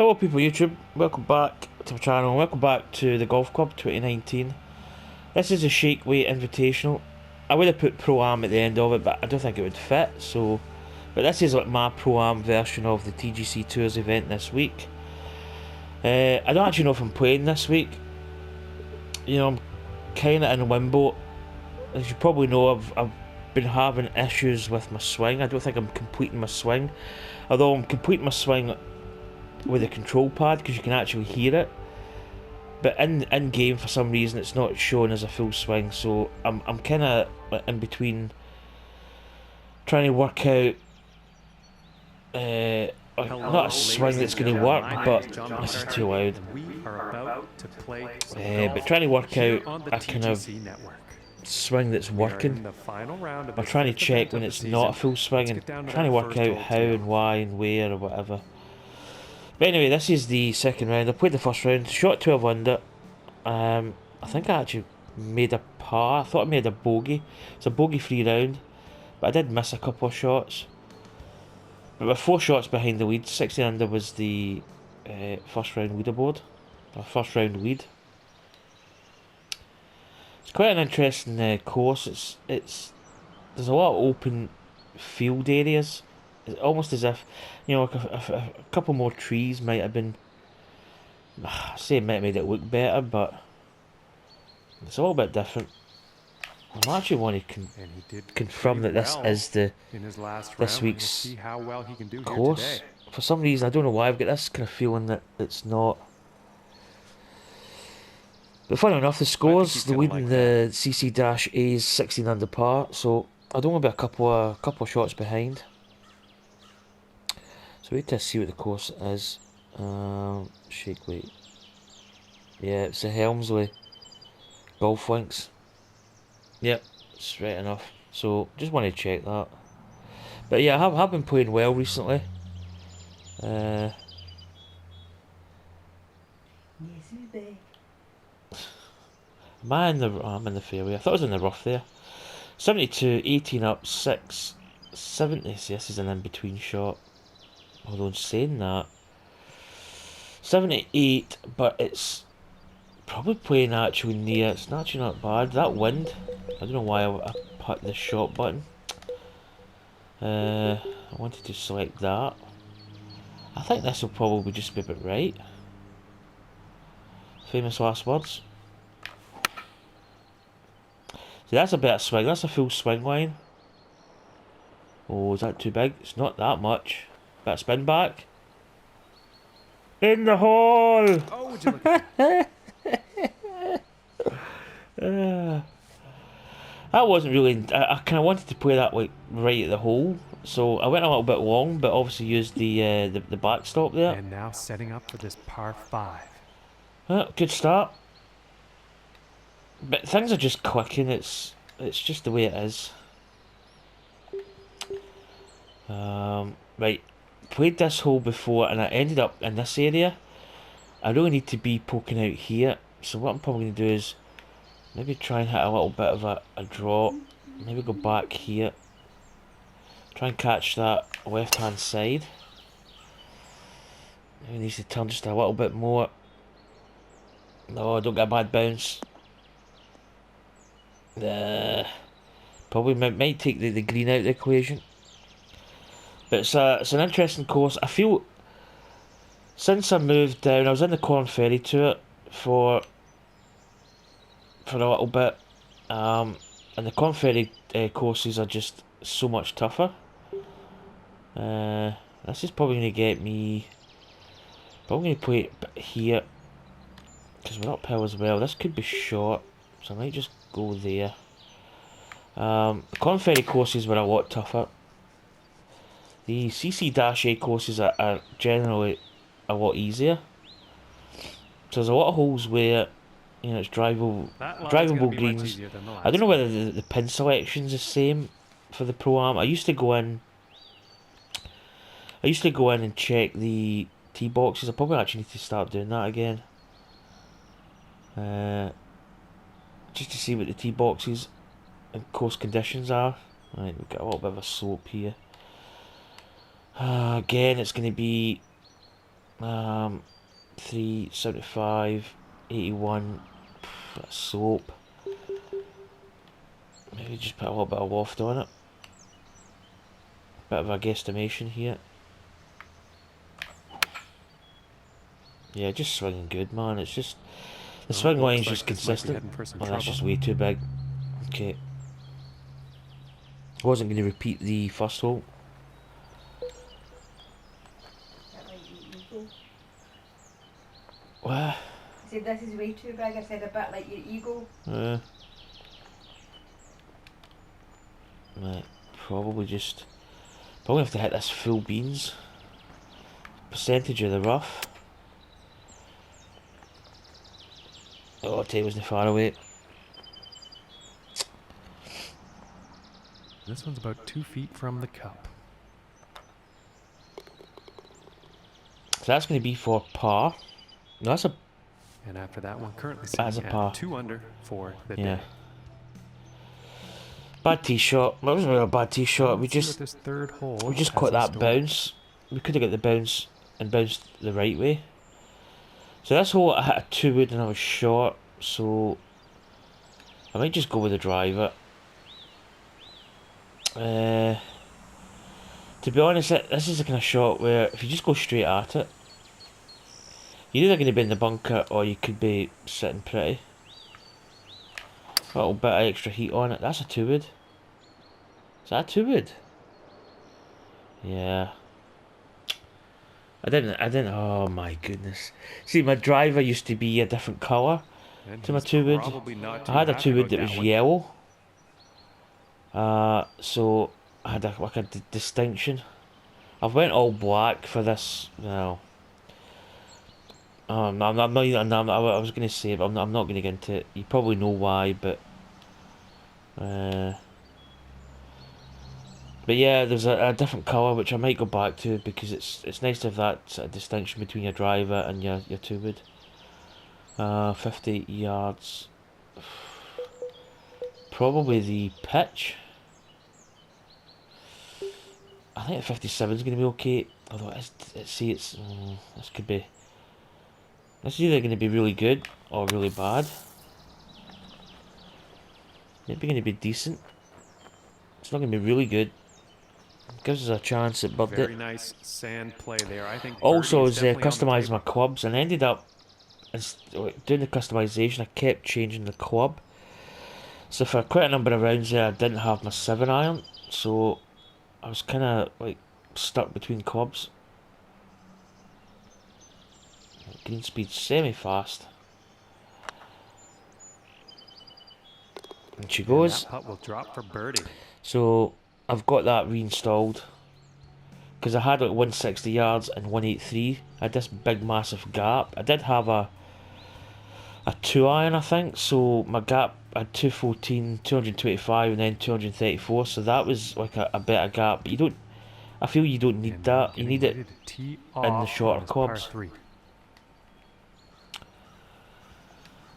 Hello people YouTube, welcome back to my channel, welcome back to the Golf Club 2019. This is a Shakeweight Invitational. I would have put Pro-Am at the end of it, but I don't think it would fit, so... But this is like my Pro-Am version of the TGC Tours event this week. I don't actually know if I'm playing this week. You know, I'm kinda in limbo. As you probably know, I've been having issues with my swing. I don't think I'm completing my swing. Although I'm completing my swing with a control pad because you can actually hear it, but in game for some reason it's not shown as a full swing, so I'm kind of in between trying to work out not a swing that's going to work, but this is too loud. But trying to work out a kind of swing that's working. I'm trying to check when it's not a full swing and trying to work out how and why and where or whatever. But anyway, this is the second round. I played the first round, shot 12 under. I think I actually made a par. I thought I made a bogey. It's a bogey-free round, but I did miss a couple of shots. But we're 4 shots behind the lead. 16 under was the first round leaderboard, or first round lead. It's quite an interesting course. There's a lot of open field areas. It's almost as if, you know, like a couple more trees might have been... I say it might have made it look better, but it's a little bit different. I actually want to confirm that this is this week's course. For some reason, I don't know why, I've got this kind of feeling that it's not. But funny enough, the scores, the lead in the CC-A's 16 under par, so I don't want to be a couple of shots behind. So wait to see what the course is. Shakeweight. Yeah, it's the Helmsley Golf Links. Yep, straight enough. So just want to check that. But yeah, I have been playing well recently. Am I in the? Oh, I'm in the fairway. I thought I was in the rough there. 72, 18 up, 6, 70. So this is an in-between shot. Although in saying that, 78, but it's probably playing actually near. It's actually not bad. That wind, I don't know why I put the shot button. I wanted to select that. I think this will probably just be about right. Famous last words. See, that's a better swing. That's a full swing line. Oh, is that too big? It's not that much. Bit of spin back. In the hole! Oh, would you look at that? That wasn't really... I kind of wanted to play that like right at the hole, so I went a little bit long, but obviously used the backstop there. And now setting up for this par 5. Good start. But things are just clicking. It's just the way it is. Right. Played this hole before and I ended up in this area. I really need to be poking out here, so what I'm probably going to do is maybe try and hit a little bit of a draw, maybe go back here, try and catch that left hand side. Maybe needs to turn just a little bit more. No, don't get a bad bounce. Probably might take the green out of the equation. But it's an interesting course. I feel since I moved down, I was in the Corn Ferry Tour for a little bit, and the Corn Ferry courses are just so much tougher. This is probably going to get me. Probably going to play it here because we're uphill as well. This could be short, so I might just go there. The Corn Ferry courses were a lot tougher. The CC-A courses are generally a lot easier. So there's a lot of holes where, you know, it's drivable greens. I don't know whether the pin selection's the same for the Pro-Am. I used to go in and check the tee boxes. I probably actually need to start doing that again. Just to see what the tee boxes and course conditions are. Right, we've got a little bit of a slope here. Again, it's going to be 375, 81. That's slope. Maybe just put a little bit of loft on it. Bit of a guesstimation here. Yeah, just swinging good, man. It's just the swing line's just consistent. Oh, that's just way too big. Okay. I wasn't going to repeat the first hole. What? I said this is way too big. I said a bit like your ego. Right, probably have to hit this full beans. Percentage of the rough. Oh, it wasn't far away. This one's about 2 feet from the cup. So that's going to be for par. No, that's a... And after that one, currently That's sitting a par. at 2 under for the Yeah. day. Bad tee shot. That wasn't really a bad tee shot. We Let's see just what this third hole caught has in that store. bounce. We could have got the bounce and bounced the right way. So this hole I hit a 2-wood and I was short. So I might just go with the driver. To be honest, this is the kind of shot where if you just go straight at it, you're either going to be in the bunker or you could be sitting pretty. A little bit of extra heat on it. That's a 2-wood. Is that a 2-wood? Yeah. I didn't, oh my goodness. See, my driver used to be a different colour And to my he's 2-wood. probably not too I had a happy 2-wood about that was one. yellow. So I had like a distinction. I've went all black for this. No. I'm not even, I was going to say, but I'm not going to get into it. You probably know why, but yeah, there's a different colour which I might go back to because it's nice to have that sort of distinction between your driver and your 2-wood. 50 yards. Probably the pitch. I think 57 is going to be okay. Although this could be. This is either going to be really good or really bad. Maybe going to be decent. It's not going to be really good. Gives us a chance at bird it. Very nice sand play there. I think Also, I birdie was is definitely on the customising my table. clubs and ended up doing the customization. I kept changing the club. So for quite a number of rounds there, I didn't have my 7-iron. So I was kind of like stuck between clubs. Green speed semi-fast. And she goes. And that putt will drop for birdie. So I've got that reinstalled. Because I had like 160 yards and 183. I had this big massive gap. I did have a 2-iron I think. So my gap, I had 214, 225 and then 234. So that was like a bit of gap. But you don't, I feel you don't need And that. You need it ready to tee in the off shorter on his par clubs. 3.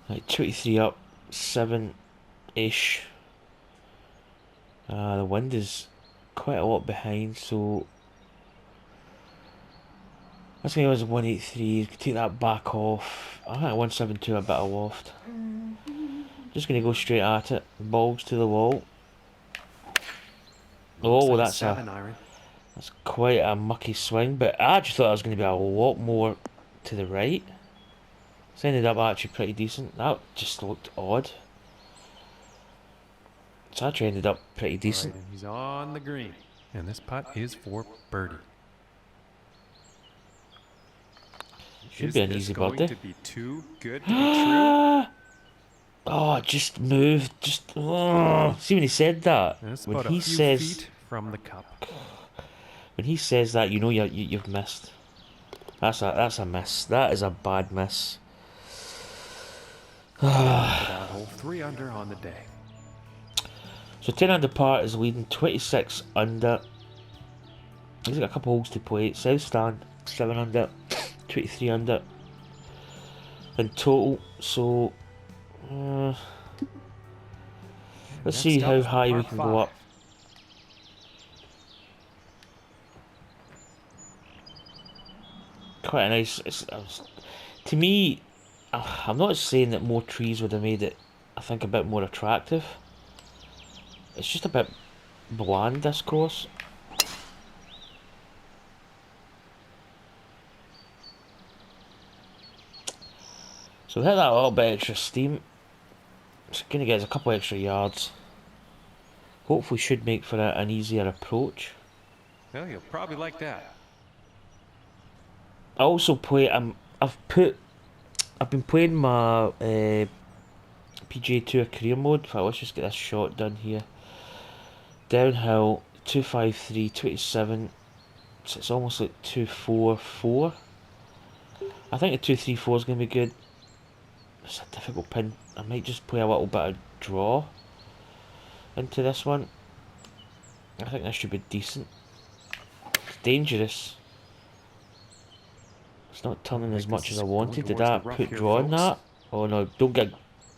Like 23 up, 7-ish. The wind is quite a lot behind, so that's when I was 183. Take that back off. I think 172 a bit of loft. Just gonna go straight at it. Balls to the wall. Oh, Looks like that's 7-iron. that's quite a mucky swing, but I actually thought it was gonna be a lot more to the right. It's ended up actually pretty decent. That just looked odd. It's actually ended up pretty decent. All right, and he's on the green. And this putt is for birdie. Should be an easy going birdie. to be too good to be true? Oh, just moved. Just see when he said that. And it's When about he a few says feet from the cup. when he says that, you know you've missed. That's a miss. That is a bad miss. That hole 3 under on the day. So 10 under par is leading 26 under. He's got a couple holes to play. South stand 7 under, 23 under in total. So let's see how high we can go up. quite a nice. To me, I'm not saying that more trees would have made it, I think, a bit more attractive. It's just a bit bland, this course. So hit that little bit extra steam. It's going to get us a couple extra yards. Hopefully should make for an easier approach. Well, you'll probably like that. I also play. I've been playing my PGA Tour career mode. Let's just get this shot done here. Downhill 253, 27. So it's almost like 244. I think the 234 is going to be good. It's a difficult pin. I might just play a little bit of draw into this one. I think this should be decent. It's dangerous. It's not turning as much as I wanted. Did I put draw on that? Oh no, don't get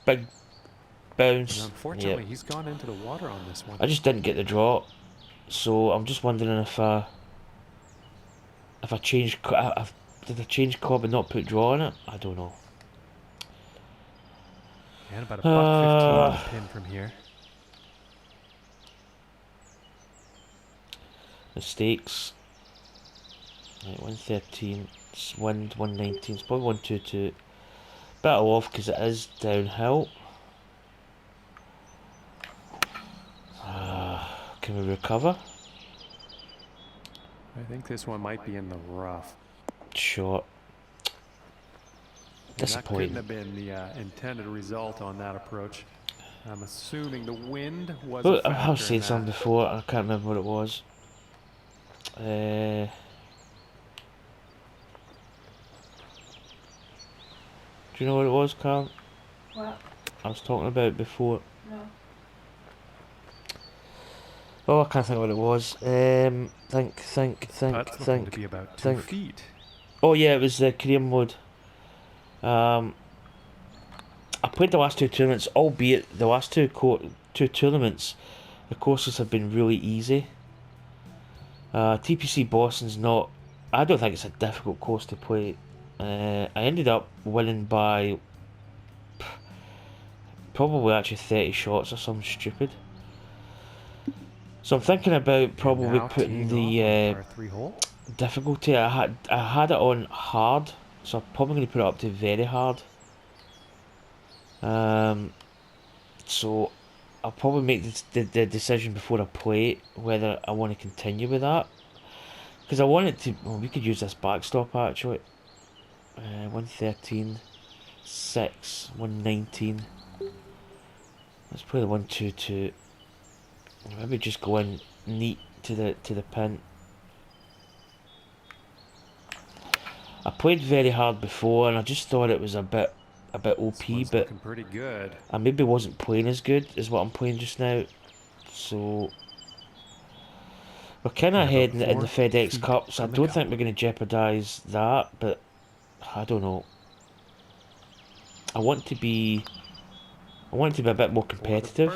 big bounce. And unfortunately, he's gone into the water on this one. I just didn't get the draw. So I'm just wondering if I changed... Did I change club and not put draw on it? I don't know. And about a buck 15 pin from here. Mistakes. Right, 113. Wind 119. It's probably 122. Better off because it is downhill. Can we recover? I think this one might be in the rough. Short. Disappointing. That couldn't have been the intended result on that approach. I'm assuming the wind was Well, a factor I've said in something that. before. I can't remember what it was. Do you know what it was, Carl? What? I was talking about before. No. Oh, I can't think what it was. That's looking to be about 2 feet. Oh yeah, it was the career mode. I played the last two tournaments, albeit the last two tournaments, the courses have been really easy. TPC Boston's not... I don't think it's a difficult course to play. I ended up winning by probably actually 30 shots or something stupid. So I'm thinking about probably putting the difficulty. I had it on hard, so I'm probably going to put it up to very hard. So I'll probably make the decision before I play it whether I want to continue with that, because I want it to... Well, we could use this backstop actually. 113, 6, 119. Let's play the 122. Maybe just go in neat to the pin. I played very hard before, and I just thought it was a bit OP, but pretty good. I maybe wasn't playing as good as what I'm playing just now. So we're kind of heading in the FedEx Cup, so I don't think we're going to jeopardise that, but I don't know. I want to be a bit more competitive.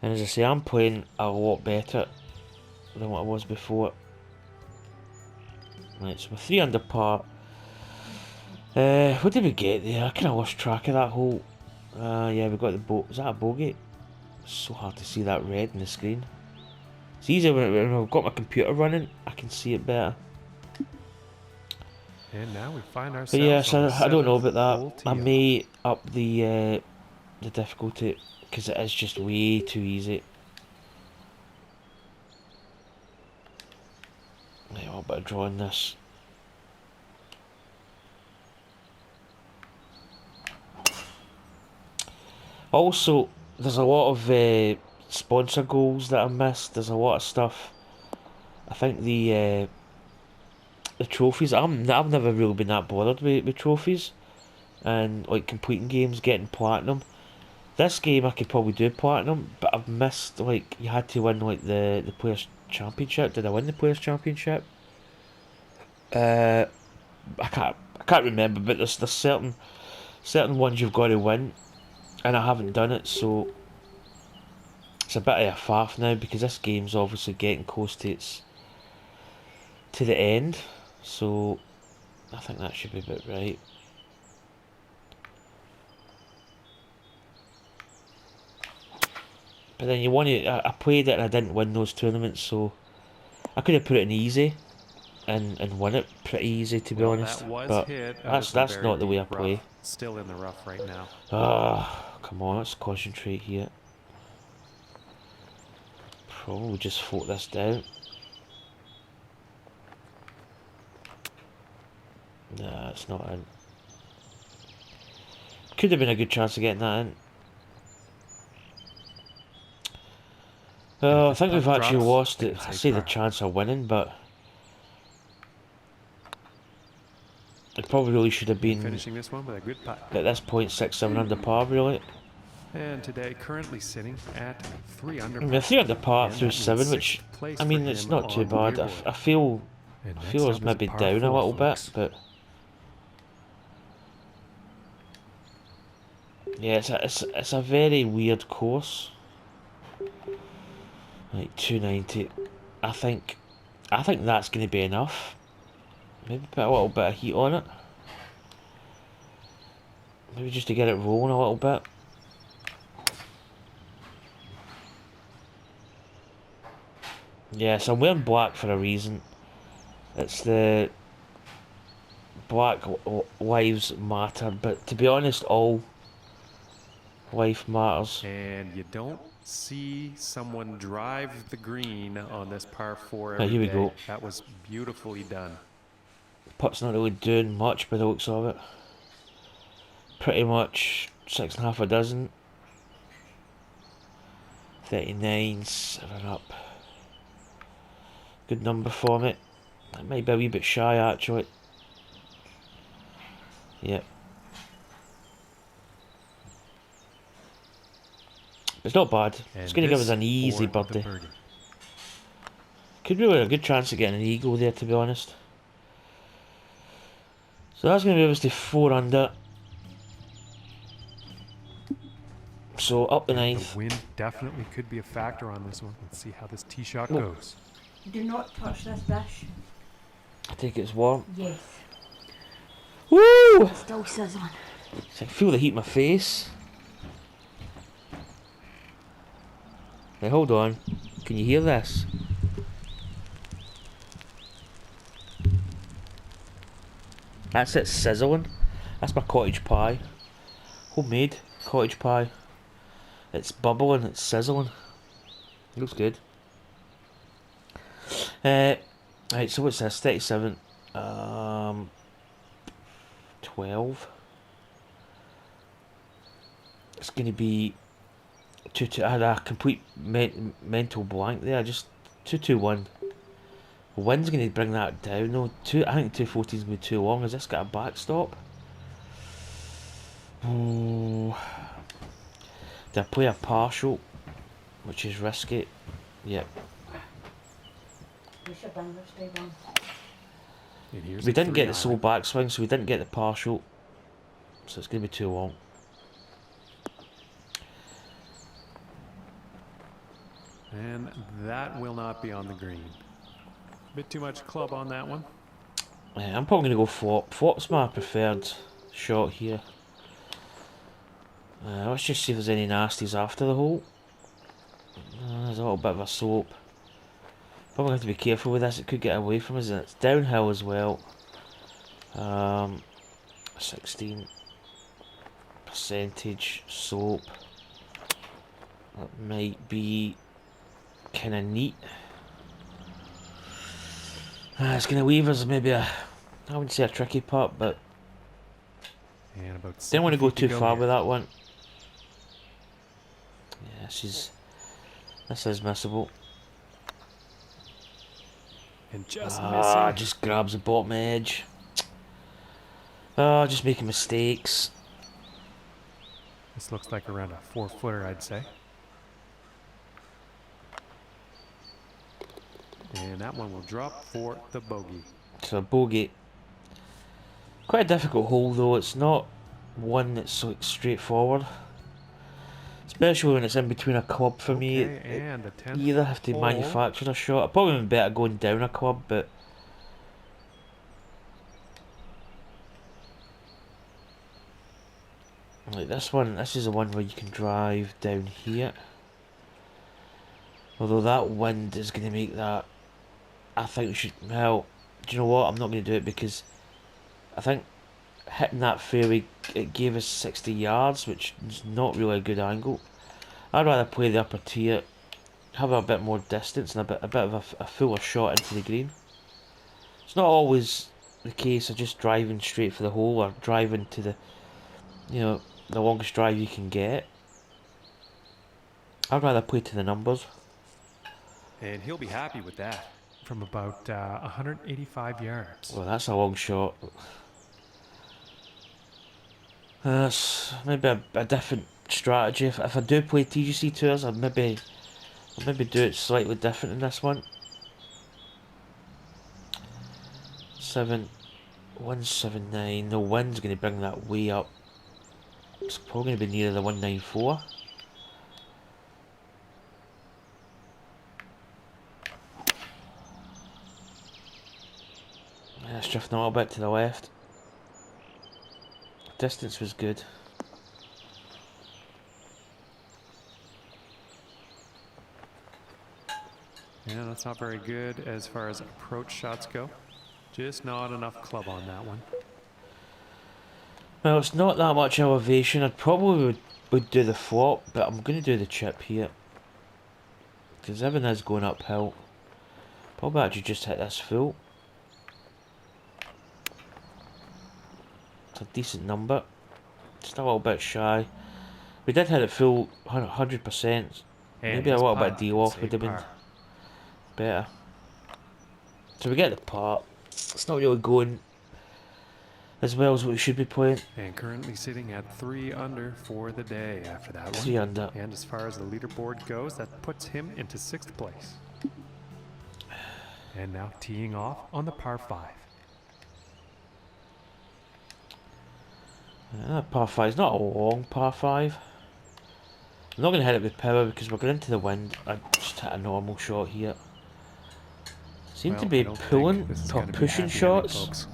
And as I say, I'm playing a lot better than what I was before. Right, so we're 3 under par. What did we get there? I kind of lost track of that hole. Yeah, we got the boat. Is that a bogey? It's so hard to see that red on the screen. It's easier when I've got my computer running. I can see it better. And now we find ourselves. But yeah, so I don't know about that. I may up the difficulty because it is just way too easy. Right, I'll better draw on this. Also, there's a lot of sponsor goals that I missed. There's a lot of stuff. I think the trophies. I've never really been that bothered with trophies, and like completing games, getting platinum. This game I could probably do platinum, but I've missed, like, you had to win like the Players Championship. Did I win the Players Championship? I can't remember, but there's certain ones you've got to win, and I haven't done it, so it's a bit of a faff now because this game's obviously getting close to its to the end, so I think that should be about right. But then you want to, I played it and I didn't win those tournaments, so I could have put it in easy and won it pretty easy, to be honest. That was but hit out of some that's very not the way I deep rough. play. Still in the rough right now. Ah, come on, let's concentrate here. Probably just float this down. Nah, it's not in. Could have been a good chance of getting that in. I think we've actually lost it. I say the chance of winning, but it probably really should have been finishing this one with a good putt. At this point, 6-7 under par, really. And today, currently sitting at 3 under. I mean, 3 under par through 7, which I mean, it's not too bad. I feel it's maybe down a little bit, but yeah, it's a very weird course. Like 290, I think that's going to be enough. Maybe put a little bit of heat on it. Maybe just to get it rolling a little bit. Yes, I'm wearing black for a reason. It's the Black Lives Matter, but to be honest, all life matters. And you don't see someone drive the green on this par 4 every here we day. go. That was beautifully done. Putt's not really doing much by the looks of it. Pretty much 6.5 a dozen. 39, 7 up. Good number for me. That might be a wee bit shy actually. Yep. It's not bad. It's going to give us an easy birdie. Could be a good chance of getting an eagle there, to be honest. So that's going to move us to 4 under. So up the 9th. The wind definitely could be a factor on this one. Let's see how this tee shot goes. Do not touch this dish. I think it's warm. Yes. Woo! It's still sizzling. So I feel the heat in my face. Now hold on. Can you hear this? That's it sizzling. That's my cottage pie. Homemade cottage pie. It's bubbling, it's sizzling. Looks good. Right, so what's this? 37. 12. It's going to be 2-2. I had a complete mental blank there. Just 2-2-1. The wind's going to bring that down though. I think 214 is going to be too long. Has this got a backstop? Oh. Did I play a partial? Which is risky. Yep. We should bring this day one. We didn't get the sole backswing, so we didn't get the partial. So it's going to be too long. And that will not be on the green. Bit too much club on that one. I'm probably going to go flop. Flop's my preferred shot here. Let's just see if there's any nasties after the hole. There's a little bit of a slope. Probably have to be careful with this, it could get away from us, and it's downhill as well. 16 percentage slope. That might be kind of neat. It's going to leave us maybe I wouldn't say a tricky putt, but and about didn't want to go too far here with that one. Yeah, this is missable. And just missing. Just grabs the bottom edge. Just making mistakes. This looks like around a 4-footer, I'd say. And that one will drop for the bogey. So a bogey. Quite a difficult hole though. It's not one that's so straightforward. Especially when it's in between a club for me. And the 10th You either have to hole. manufacture a shot. I'd probably be better going down a club, but Like this one, this is the one where you can drive down here. Although that wind is going to make that... I think we should... Well, do you know what? I'm not going to do it because I think hitting that fairway, it gave us 60 yards, which is not really a good angle. I'd rather play the upper tier, have a bit more distance and a bit of a fuller shot into the green. It's not always the case of just driving straight for the hole or driving to the, you know, the longest drive you can get. I'd rather play to the numbers. And he'll be happy with that. From about 185 yards. Well, that's a long shot. That's maybe a different strategy. If I do play TGC tours, I'll maybe do it slightly different in this one. 179. The wind's going to bring that way up. It's probably going to be near the 194. Yeah, it's drifting a little bit to the left. Distance was good. Yeah, that's not very good as far as approach shots go. Just not enough club on that one. Well, it's not that much elevation. I'd probably would do the flop, but I'm going to do the chip here. Because everything is going uphill. Probably actually just hit this full. It's a decent number. Just a little bit shy. We did hit it full 100%. Maybe a little bit of D-off would have been better. So we get the part. It's not really going as well as what we should be playing. And currently sitting at 3 under for the day after that one. 3 under. And as far as the leaderboard goes, that puts him into 6th place. And now teeing off on the par 5. Par 5 is not a long par 5. I'm not going to hit it with power because we're going into the wind. I just hit a normal shot here. Seem to be pulling or pushing shots.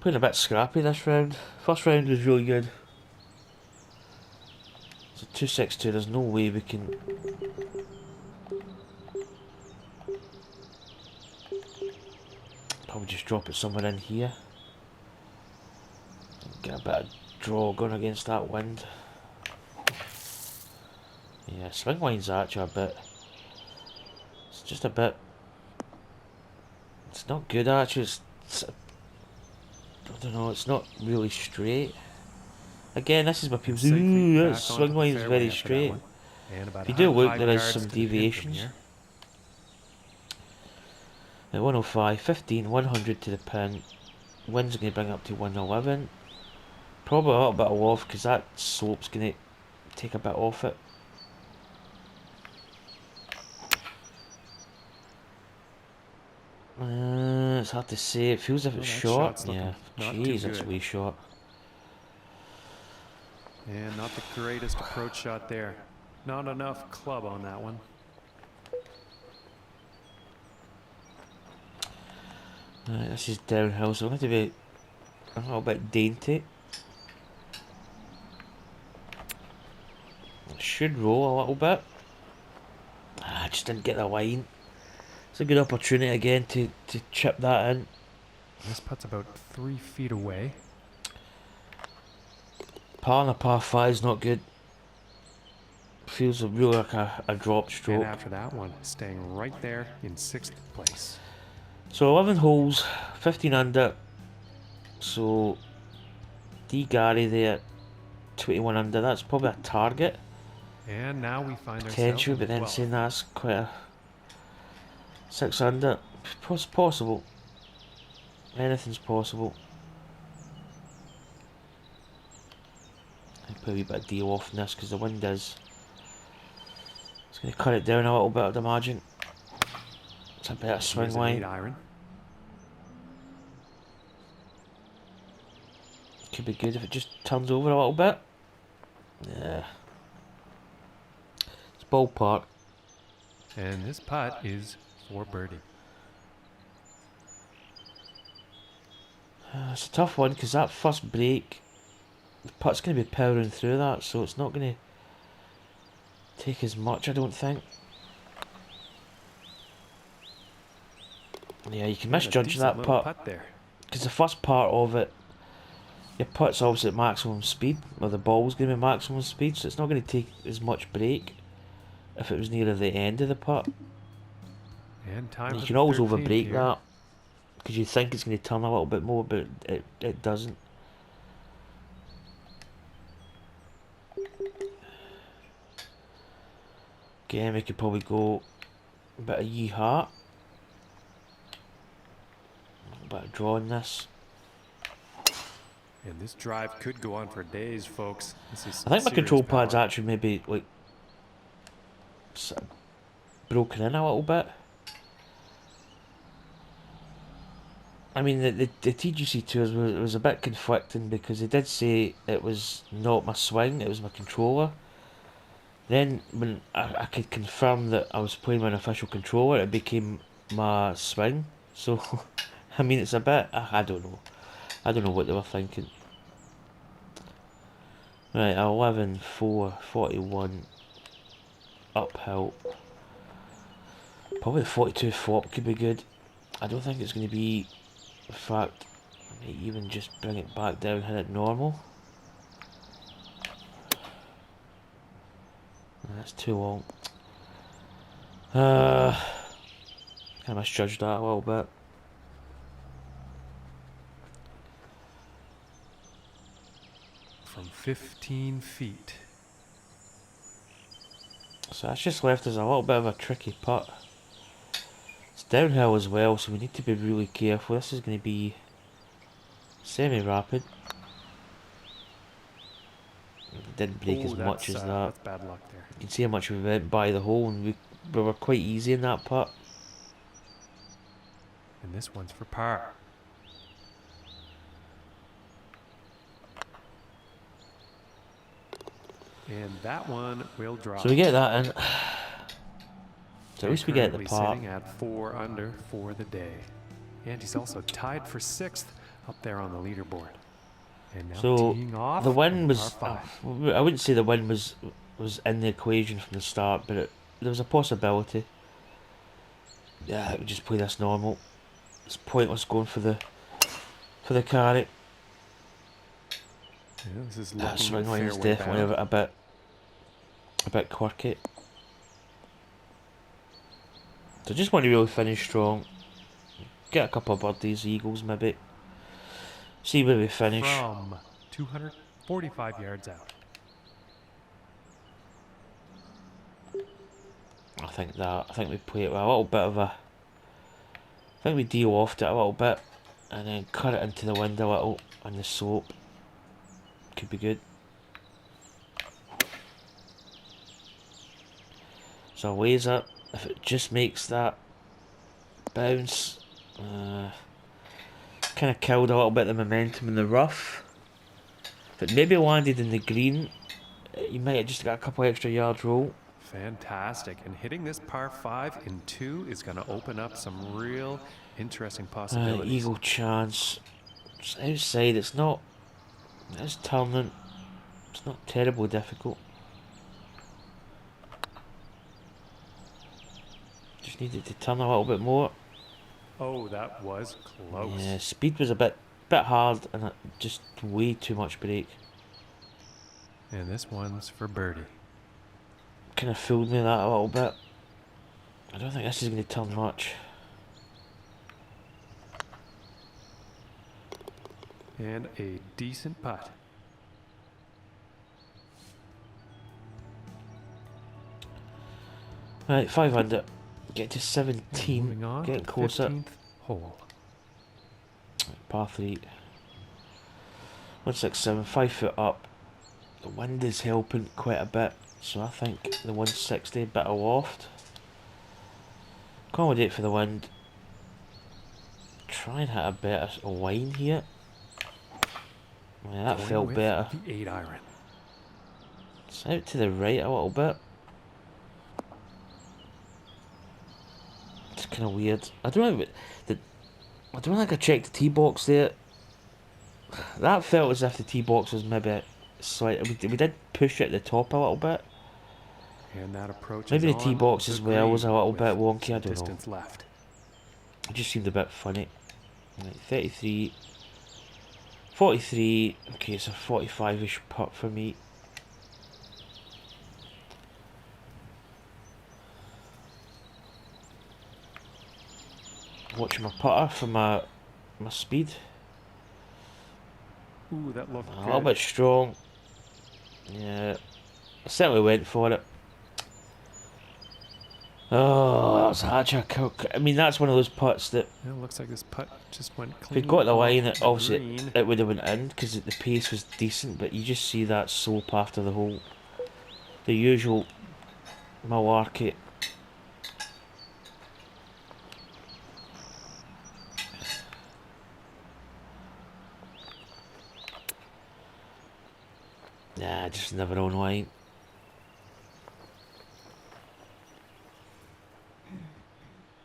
Playing a bit scrappy this round. First round was really good. So 262, there's no way we can... Probably just drop it somewhere in here. Get a bit of draw going against that wind. Yeah, swing line's actually a bit... It's just a bit... It's not good actually, it's I don't know, it's not really straight. Again, this is where people say, ooh, that swing line is very straight. If you do look, there is some deviations. At 105, 15, 100 to the pin. Wind's going to bring up to 111. Probably a little bit of off because that slope's going to take a bit off it. It's hard to say. It feels as if it's short. Yeah, jeez, that's a wee short. And not the greatest approach shot there. Not enough club on that one. Right, this is downhill, so I'm going to be a little bit dainty. I should roll a little bit. I just didn't get the line. It's a good opportunity again to chip that in. This putt's about 3 feet away. Par on a par 5 is not good. Feels really like a drop stroke. And after that one, staying right there in 6th place. So 11 holes, 15 under. So D Gary there, 21 under. That's probably a target. And now we find potential, but then saying that's quite a 6 under. It's possible. Anything's possible. I'll put a wee bit of D off in this because the wind is. It's going to cut it down a little bit, I'd imagine. It's a better swing line. Iron. Could be good if it just turns over a little bit. Yeah. It's ballpark. And this putt is for birdie. It's a tough one because that first break, the putt's going to be powering through that, so it's not going to take as much, I don't think. Yeah, you can misjudge that putt there. because the first part of it, your putt's obviously at maximum speed, or the ball's going to be maximum speed, so it's not going to take as much break if it was nearer the end of the putt. And time You for can the always 13th overbreak here. that because you think it's going to turn a little bit more, but it doesn't. Again, we could probably go a bit of yee-haw. A bit of drawing this. And this drive could go on for days, folks. This is I think my serious control pad's power. actually maybe like sort of broken in a little bit. I mean, the TGC tours was a bit conflicting because they did say it was not my swing, it was my controller. Then when I could confirm that I was playing with an official controller, it became my swing. So, I mean, it's a bit, I don't know. I don't know what they were thinking. Right, 11, 4, 41, uphill. Probably the 42 flop could be good. I don't think it's going to be, in fact, I might even just bring it back down, hit it normal. That's too long. Kind of misjudged that a little bit. From 15 feet. So that's just left us a little bit of a tricky putt. It's downhill as well, so we need to be really careful. This is going to be semi-rapid. It didn't break as much as that. That's bad luck there. You can see how much we went by the hole, and we were quite easy in that putt. And this one's for par. And that one will drop. So we get that in. So at least we get the Currently par. sitting at 4 under for the day. And he's also tied for 6th up there on the leaderboard. And now So teeing off the win on was, par 5. I wouldn't say the win was in the equation from the start, but there was a possibility. Yeah, I would just play this normal. It's pointless going for the carry. Yeah, this is That looking swing line is fairway definitely bound. a bit quirky. So just want to really finish strong. Get a couple of birdies, eagles maybe. See where we finish. From 245 yards out. I think we play it with a little bit of a. I think we de-lofted it a little bit, and then cut it into the wind a little on the slope. Could be good. So I'll lays it. If it just makes that bounce, kind of killed a little bit of the momentum in the rough. If it maybe landed in the green, you might have just got a couple extra yards roll. Fantastic. And hitting this par 5 in 2 is going to open up some real interesting possibilities. Eagle chance. It's outside, it's not. It's turning. It's not terribly difficult. Just needed to turn a little bit more. Oh, that was close. Yeah, speed was a bit hard and just way too much break. And this one's for birdie. Kind of fooled me that a little bit. I don't think this is going to turn much. And a decent putt. Right, 5 under. Get to 17. Moving on Getting to the closer. 15th hole. Par 3. 167, 5 foot up. The wind is helping quite a bit, so I think the 160, bit of loft. Accommodate for the wind. Try and hit a better line here. Yeah, that Going felt with better. The 8-iron. It's out to the right a little bit. It's kind of weird. I don't think I checked the tee box there. That felt as if the tee box was maybe slightly. We did push it at the top a little bit. And that approach Maybe is the tee on box the as well was a green little with bit wonky. some I don't know. distance left. It just seemed a bit funny. Right, 33. 43. Okay, it's a 45-ish putt for me. Watching my putter for my speed. Ooh, that looked A good. little bit strong. Yeah. I certainly went for it. Oh, that was such a cook. I mean, that's one of those putts that It looks like this putt just went if clean. we'd got the line, off the obviously green. it would have went in because the pace was decent, but you just see that slope after the hole. The usual malarkey. Nah, just never on line.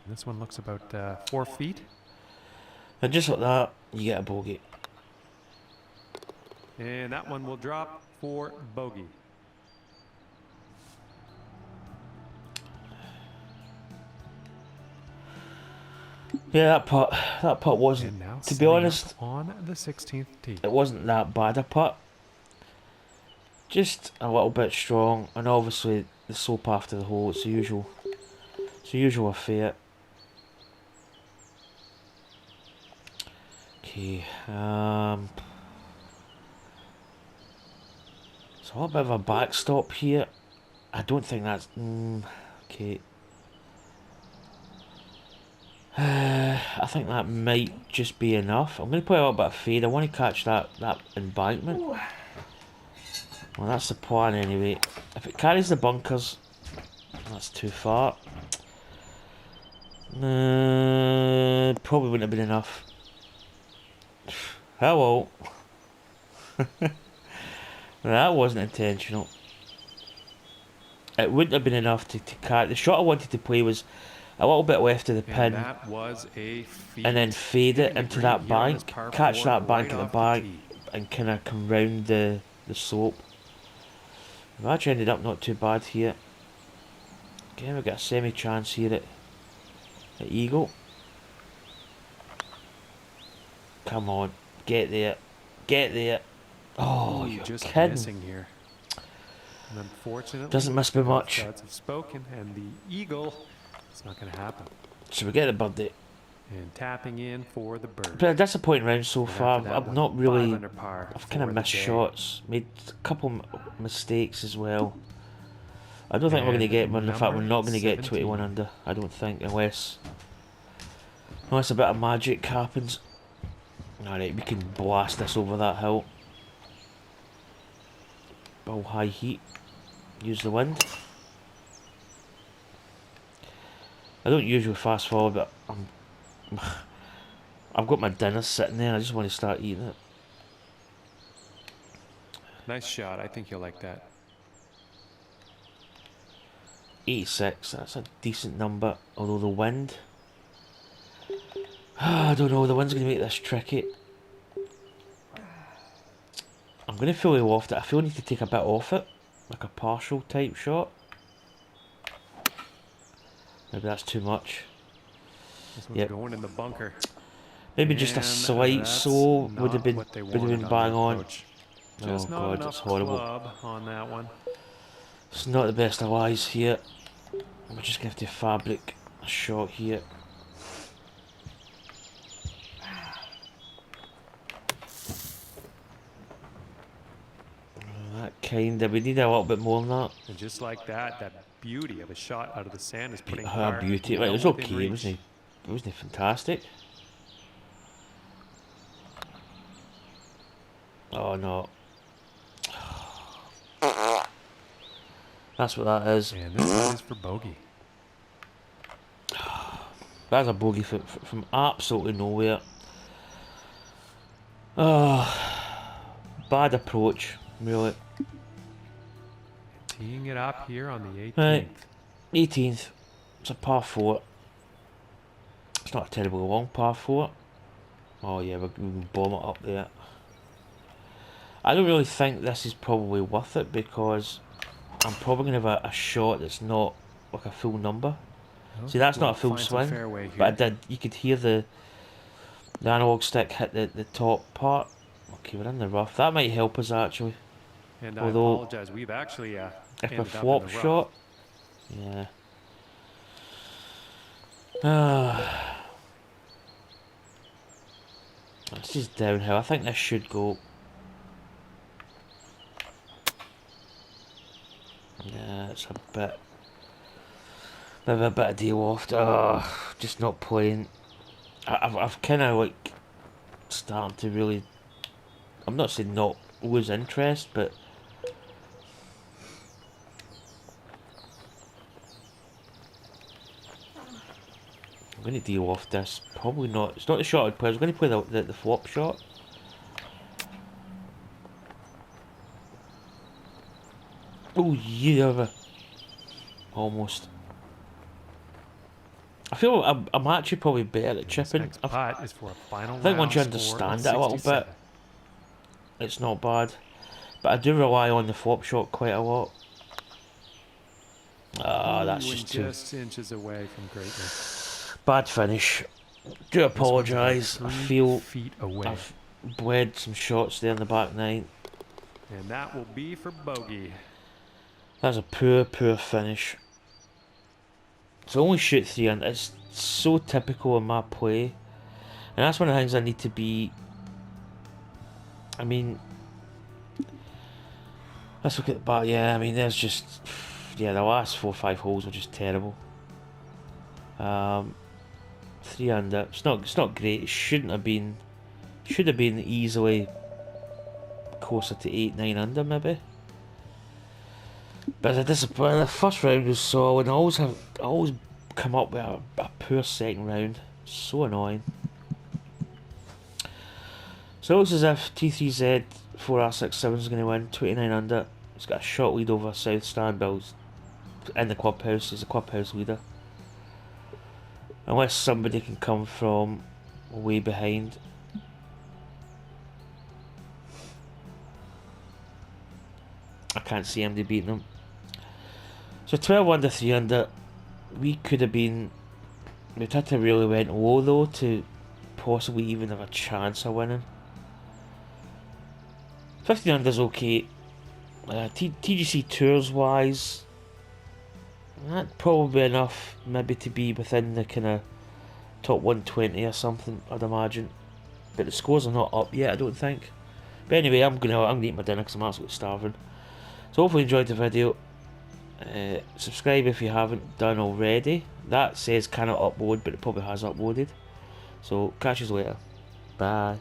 This one looks about 4 feet. And just like that, you get a bogey. And that one will drop for bogey. Yeah, that putt wasn't, And now to be setting up honest, on the 16th tee. it wasn't that bad a putt. Just a little bit strong, and obviously the slope after the hole, it's the usual. It's the usual affair. Okay, it's a little bit of a backstop here. I don't think that's okay. I think that might just be enough. I'm going to play a little bit of fade. I want to catch that embankment. Ooh. Well, that's the plan anyway. If it carries the bunkers, that's too far. Probably wouldn't have been enough. Hello. That wasn't intentional. It wouldn't have been enough to carry. The shot I wanted to play was a little bit left of the pin. And that was a feat. And then fade it into that bank, catch that bank right at the off back, tee. and kind of come round the slope. We've actually ended up not too bad here. Again, we've got a semi-chance here at Eagle. Come on, get there, get there. Oh, Ooh, you're just kidding. missing here. And unfortunately, Doesn't miss by much. gods have spoken, and the eagle, it's not going to happen. So we get the birdie. And tapping in for the bird. Been a disappointing round so And far. after that I've one, not really. 5 under par I've kind of for the missed day. shots, made a couple mistakes as well. I don't think we're going to get one. In fact, we're not going to get 17. 21 under. I don't think, unless a bit of magic happens. Alright, we can blast this over that hill. All high heat. Use the wind. I don't usually fast forward, but I've got my dinner sitting there. I just want to start eating it. Nice shot. I think you'll like that. 86, that's a decent number, although the wind, I don't know, the wind's going to make this tricky. I'm going to fully loft it. I feel I need to take a bit off it, like a partial type shot. Maybe that's too much. This one's Yep. going in the bunker. Maybe just a And slight that's so would have not been what they bang wanted on. the approach. Oh Just not god, enough it's horrible. club on that one. It's not the best of lies here. We're just going to have to fabric a shot here. That kind of, we need a little bit more than that. And just like that, that beauty of a shot out of the sand is putting Her par beauty, right, it well was within okay, reach. it wasn't fantastic. Oh no. That's what that is. And this one is for bogey. That's a bogey from absolutely nowhere. Oh, bad approach, really. Teeing it up here on the 18th. Right, 18th. It's a par 4. It's not a terribly long par 4. Oh yeah, we can bomb it up there. I don't really think this is probably worth it because I'm probably going to have a shot that's not like a full number. See, that's We'll not a full find some swing, fairway but I here. did. You could hear the analog stick hit the top part. Okay, we're in the rough. That might help us actually. And I Although, apologize. We've actually if a ended up in flop the rough. shot, yeah. This is downhill. I think this should go. Yeah, it's a bit. Maybe a bit of deal off. Just not playing. I've kind of like starting to really. I'm not saying not lose interest, but I'm going to deal off this. Probably not. It's not the shot I'd play. I was going to play the flop shot. Oh, yeah. Almost. I feel I'm actually probably better at This chipping. next putt is for a final I think once you round score of understand it a little bit, 67. it's not bad. But I do rely on the flop shot quite a lot. Ah, that's Ooh, just and too just inches away from greatness. bad finish. Do This one's about apologise. I 3 feel feet away. I've bled some shots there in the back nine. And that will be for bogey. That's a poor finish. So only shoot 3 and it's so typical in my play. And that's one of the things I need to be. I mean, let's look at the back. Yeah, I mean, there's just. Yeah, the last 4 or 5 holes were just terrible. 3 under. It's not great. It shouldn't have been. Should have been easily closer to 8, 9 under maybe. But as a disappointment, the first round was solid. I always come up with a poor second round. So annoying. So it looks as if T3Z 4R67 is going to win 29 under. He's got a shot lead over South Stanbills in the clubhouse. He's a clubhouse leader. Unless somebody can come from way behind. I can't see anybody beating him. So 12 under, 3 under. We could have been. We'd had to really went low though to possibly even have a chance of winning. 15 under's okay. TGC Tours wise, that's probably enough maybe to be within the kind of top 120 or something, I'd imagine. But the scores are not up yet, I don't think. But anyway, I'm gonna eat my dinner because I'm absolutely starving. So hopefully you enjoyed the video. Subscribe if you haven't done already. That says cannot upload, but it probably has uploaded. So catch you later. Bye.